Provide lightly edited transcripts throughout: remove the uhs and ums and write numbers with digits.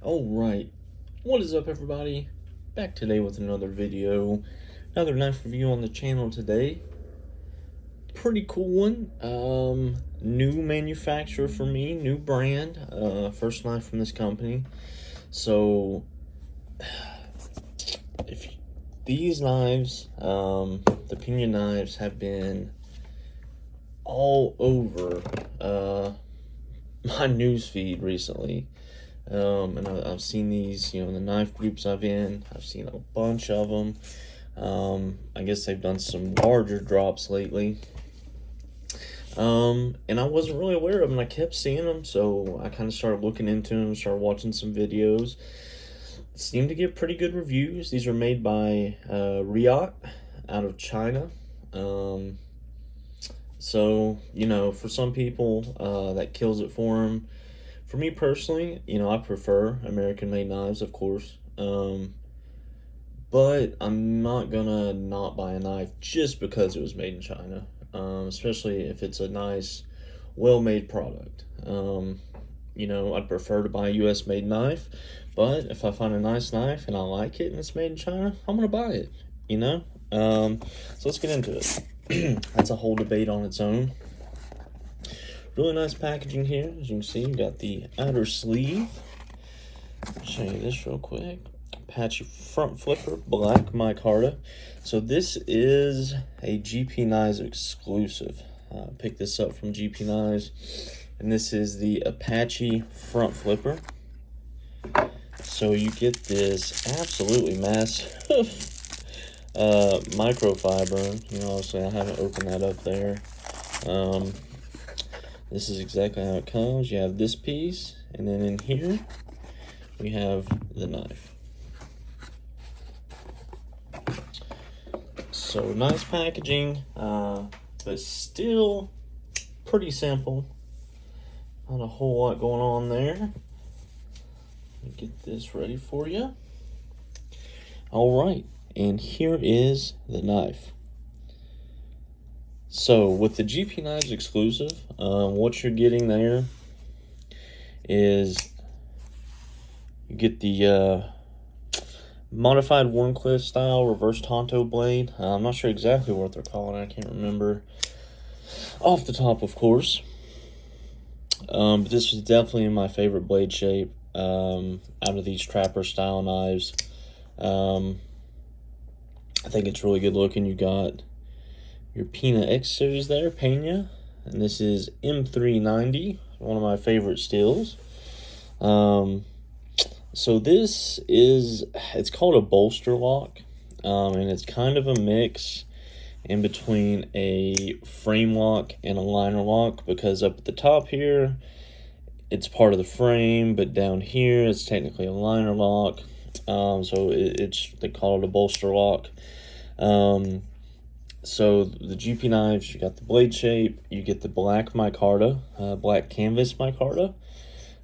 Alright, what is up everybody? Back today with another video. Another knife review on the channel today. Pretty cool one. New manufacturer for me, new brand. First knife from this company. So, if these knives, the Peña knives have been all over my news feed recently. And I've seen these, in the knife groups I've seen a bunch of them. I guess they've done some larger drops lately. And I wasn't really aware of them. I kept seeing them, so I kind of started looking into them, started watching some videos. Seem to get pretty good reviews. These are made by Riot out of China. So, for some people, that kills it for them. For me personally, I prefer American-made knives, of course. But I'm not gonna not buy a knife just because it was made in China. Especially if it's a nice, well-made product. I'd prefer to buy a US-made knife. But if I find a nice knife and I like it and it's made in China, I'm gonna buy it, So let's get into it. That's a whole debate on its own. Really nice packaging here. As you can see, you got the outer sleeve. I'll show you this real quick. Apache front flipper, black micarta. So this is a GP Knives exclusive. Picked this up from GP Knives, and this is the Apache front flipper. So you get this absolutely massive microfiber. Obviously I haven't opened that up there. This is exactly how it comes. You have this piece, and then in here, we have the knife. So, nice packaging, but still pretty simple. Not a whole lot going on there. Let me get this ready for you. Alright, and here is the knife. So, with the GP Knives exclusive, what you're getting there is you get the modified Warncliffe style reverse Tonto blade. I'm not sure exactly what they're calling it. I can't remember off the top, of course. But this was definitely my favorite blade shape out of these trapper style knives. I think it's really good looking. You got your Peña X series there, Peña, and this is M390, one of my favorite steels. So this is, it's called a bolster lock, and it's kind of a mix in between a frame lock and a liner lock, because up at the top here, it's part of the frame, but down here, it's technically a liner lock. So they call it a bolster lock. So the GP Knives, you got the blade shape, you get the black micarta, black canvas micarta.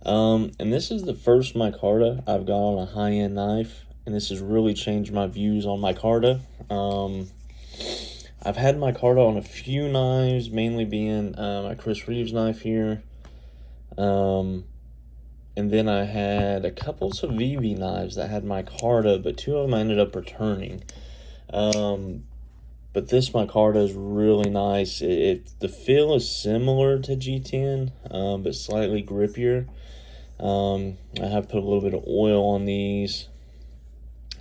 And this is the first micarta I've got on a high-end knife, and this has really changed my views on micarta. I've had micarta on a few knives, mainly being my Chris Reeves knife here. And then I had a couple of VV knives that had micarta, but two of them I ended up returning. But this micarta is really nice. The feel is similar to G10, but slightly grippier. I have put a little bit of oil on these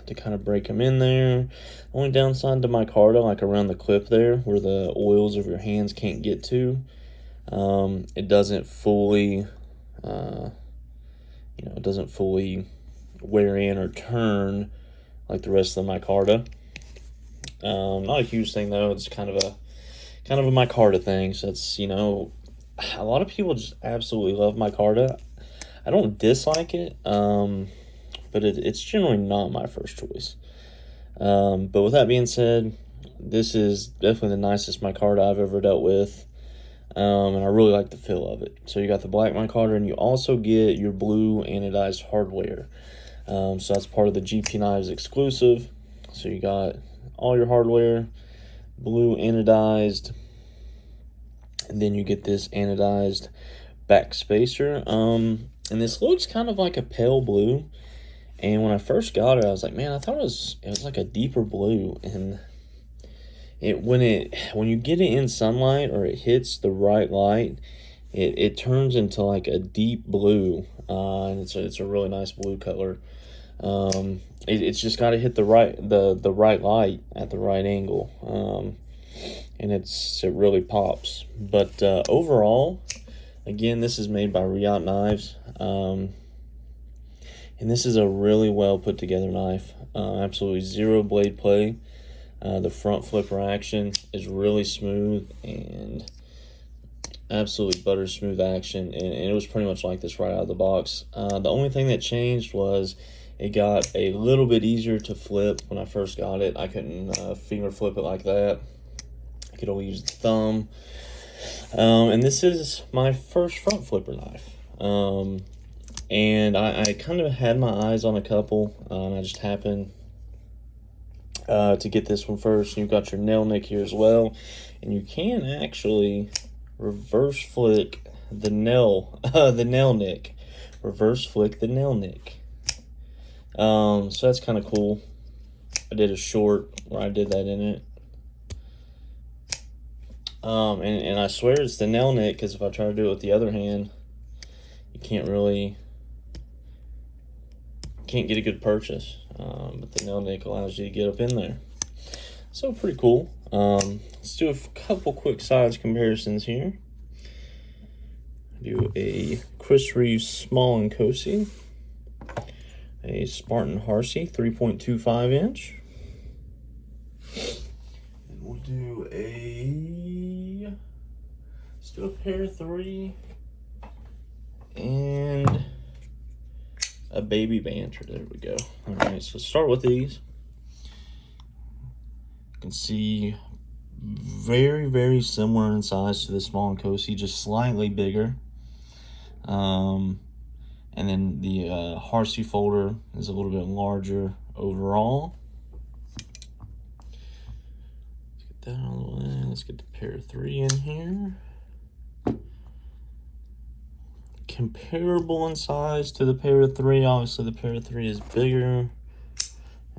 to kind of break them in there. Only downside to micarta, like around the clip there, where the oils of your hands can't get to, it doesn't fully, it doesn't fully wear in or turn like the rest of the micarta. Not a huge thing though. It's kind of a micarta thing. So it's, a lot of people just absolutely love micarta. I don't dislike it, but it's generally not my first choice. But with that being said, this is definitely the nicest micarta I've ever dealt with, and I really like the feel of it. So you got the black micarta, and you also get your blue anodized hardware. So that's part of the GP Knives exclusive. So you got all your hardware, blue anodized, and then you get this anodized back spacer. And this looks kind of like a pale blue. And when I first got it, I was like, man, I thought it was like a deeper blue. And when you get it in sunlight or it hits the right light, it turns into like a deep blue, and it's a really nice blue color. It's just got to hit the right light at the right angle, and it really pops. But overall, again, this is made by Riot Knives, and this is a really well put together knife. Absolutely zero blade play. The front flipper action is really smooth and absolutely butter smooth action, and it was pretty much like this right out of the box. The only thing that changed was it got a little bit easier to flip. When I first got it, I couldn't finger flip it like that. I could only use the thumb. And this is my first front flipper knife. And I kind of had my eyes on a couple, and I just happened to get this one first. You've got your nail nick here as well, and you can actually reverse flick the nail nick. Reverse flick the nail nick. So that's kind of cool. I did a short where I did that in it. And I swear it's the nail nick, because if I try to do it with the other hand, you can't get a good purchase. But the nail nick allows you to get up in there. So pretty cool. Let's do a couple quick size comparisons here. Do a Chris Reeves Small and Cozy, a Spartan Harsey 3.25 inch. And we'll do let's do a pair of 3 and a baby banter. There we go. All right, so let's start with these. You can see very, very similar in size to the Small and Cozy, just slightly bigger. And then the Harsey folder is a little bit larger overall. Let's get that out of the way. Let's get the pair of 3 in here. Comparable in size to the pair of 3. Obviously the pair of 3 is bigger.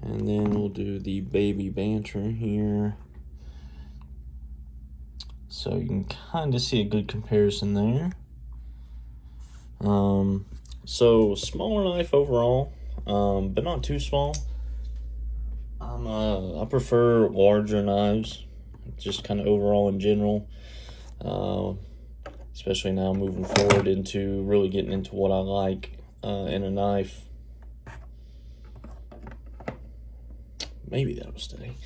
And then we'll do the baby banter here. So you can kind of see a good comparison there. So smaller knife overall, but not too small. I prefer larger knives, just kind of overall in general. Especially now moving forward into really getting into what I like in a knife. Maybe that'll stay.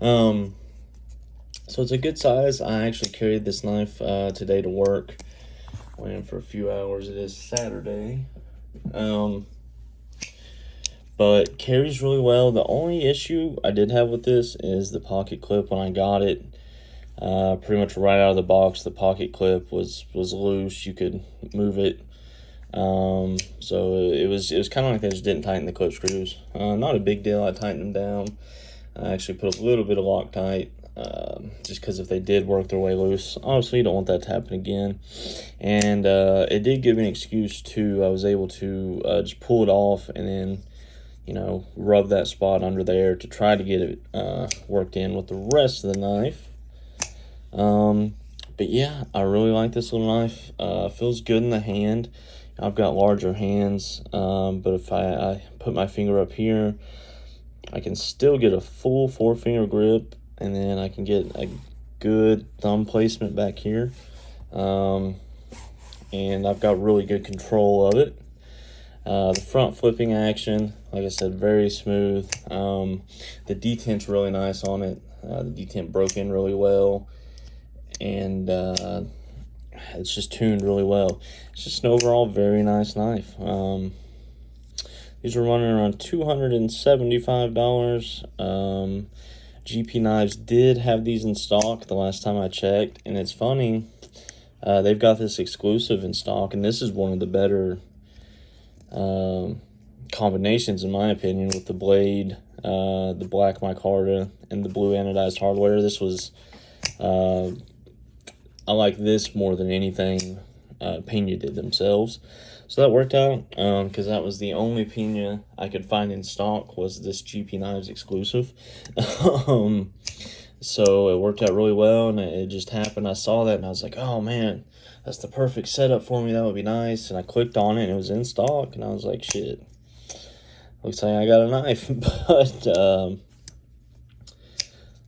So it's a good size. I actually carried this knife today to work. Went in for a few hours. It is Saturday. But carries really well. The only issue I did have with this is the pocket clip. When I got it, pretty much right out of the box, the pocket clip was loose. You could move it. So it was kind of like I just didn't tighten the clip screws. Not a big deal. I tightened them down. I actually put a little bit of Loctite, just because if they did work their way loose, obviously you don't want that to happen again. And it did give me an excuse too. I was able to just pull it off and then, rub that spot under there to try to get it worked in with the rest of the knife. But yeah, I really like this little knife. Feels good in the hand. I've got larger hands, but if I put my finger up here, I can still get a full 4-finger grip, and then I can get a good thumb placement back here. And I've got really good control of it. The front flipping action, like I said, very smooth. The detent's really nice on it. The detent broke in really well, and it's just tuned really well. It's just an overall very nice knife. These were running around $275. GP Knives did have these in stock the last time I checked, and it's funny, they've got this exclusive in stock, and this is one of the better combinations in my opinion, with the blade, the black micarta, and the blue anodized hardware. This was I like this more than anything Peña did themselves. So that worked out, because that was the only Peña I could find in stock was this GP Knives exclusive. um, so it worked out really well, and it just happened. I saw that, and I was like, oh man, that's the perfect setup for me. That would be nice. And I clicked on it, and it was in stock, and I was like, shit, looks like I got a knife. But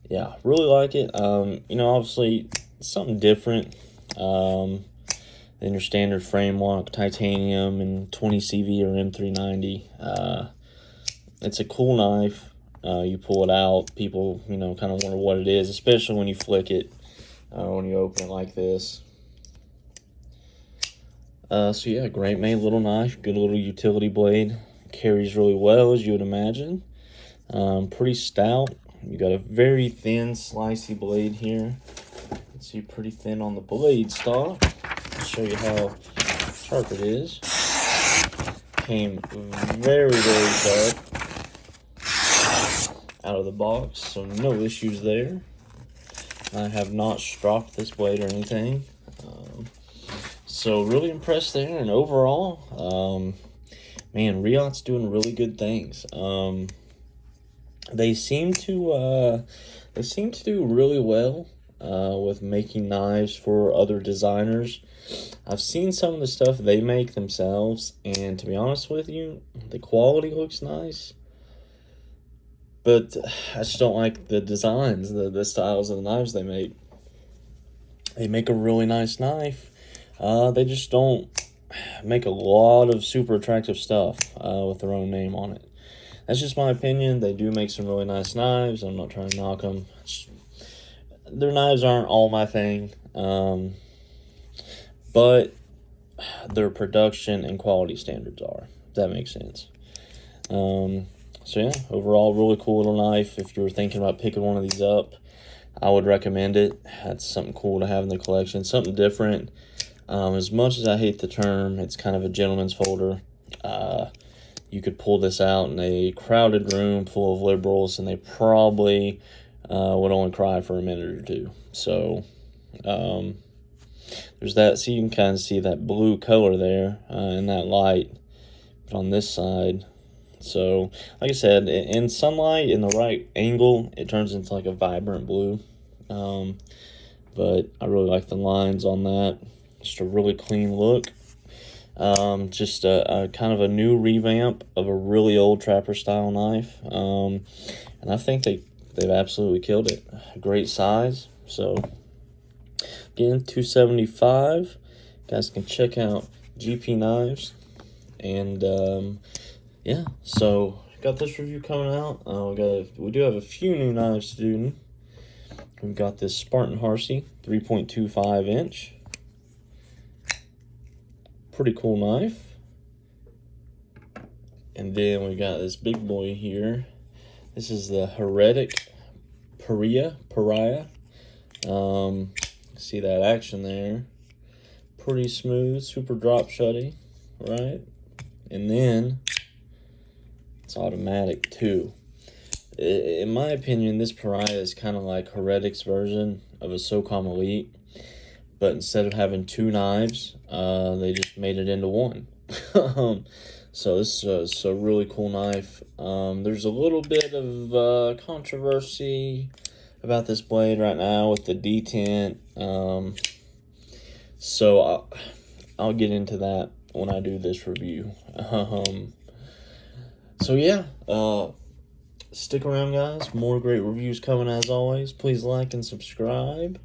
yeah, really like it. Obviously something different than your standard frame lock titanium and 20 CV or M390. It's a cool knife. You pull it out, people kind of wonder what it is, especially when you flick it, when you open it like this. So yeah, great made little knife, good little utility blade, carries really well as you would imagine. Pretty stout. You got a very thin slicey blade here. You can see pretty thin on the blade stock. I'll show you how sharp it is. Came very, very sharp out of the box, so no issues there. I have not stropped this blade or anything. So really impressed there, and overall, man, Riot's doing really good things. They seem to do really well with making knives for other designers. I've seen some of the stuff they make themselves, and to be honest with you, the quality looks nice, but I just don't like the designs, the styles of the knives they make. They make a really nice knife. They just don't make a lot of super attractive stuff with their own name on it. That's just my opinion. They do make some really nice knives. I'm not trying to knock them. Their knives aren't all my thing. But their production and quality standards are. If that makes sense. So yeah, overall, really cool little knife. If you were thinking about picking one of these up, I would recommend it. That's something cool to have in the collection. Something different. As much as I hate the term, it's kind of a gentleman's folder. You could pull this out in a crowded room full of liberals, and they probably would only cry for a minute or two. So there's that. So you can kind of see that blue color there in that light. But on this side, so like I said, in sunlight, in the right angle, it turns into like a vibrant blue. But I really like the lines on that. Just a really clean look. Just a kind of a new revamp of a really old trapper style knife. And I think they've absolutely killed it. Great size. So again, $275. You guys can check out GP Knives. And yeah, so got this review coming out. We do have a few new knives to do. We've got this Spartan Harsey 3.25 inch. Pretty cool knife. And then we got this big boy here. This is the Heretic Pariah. See that action there. Pretty smooth, super drop shutty, right? And then it's automatic too. In my opinion, this Pariah is kind of like Heretic's version of a SOCOM Elite. But instead of having two knives, they just made it into one. So this is a really cool knife. There's a little bit of controversy about this blade right now with the detent. So I'll get into that when I do this review. So yeah, stick around, guys. More great reviews coming as always. Please like and subscribe.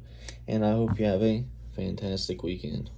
And I hope you have a fantastic weekend.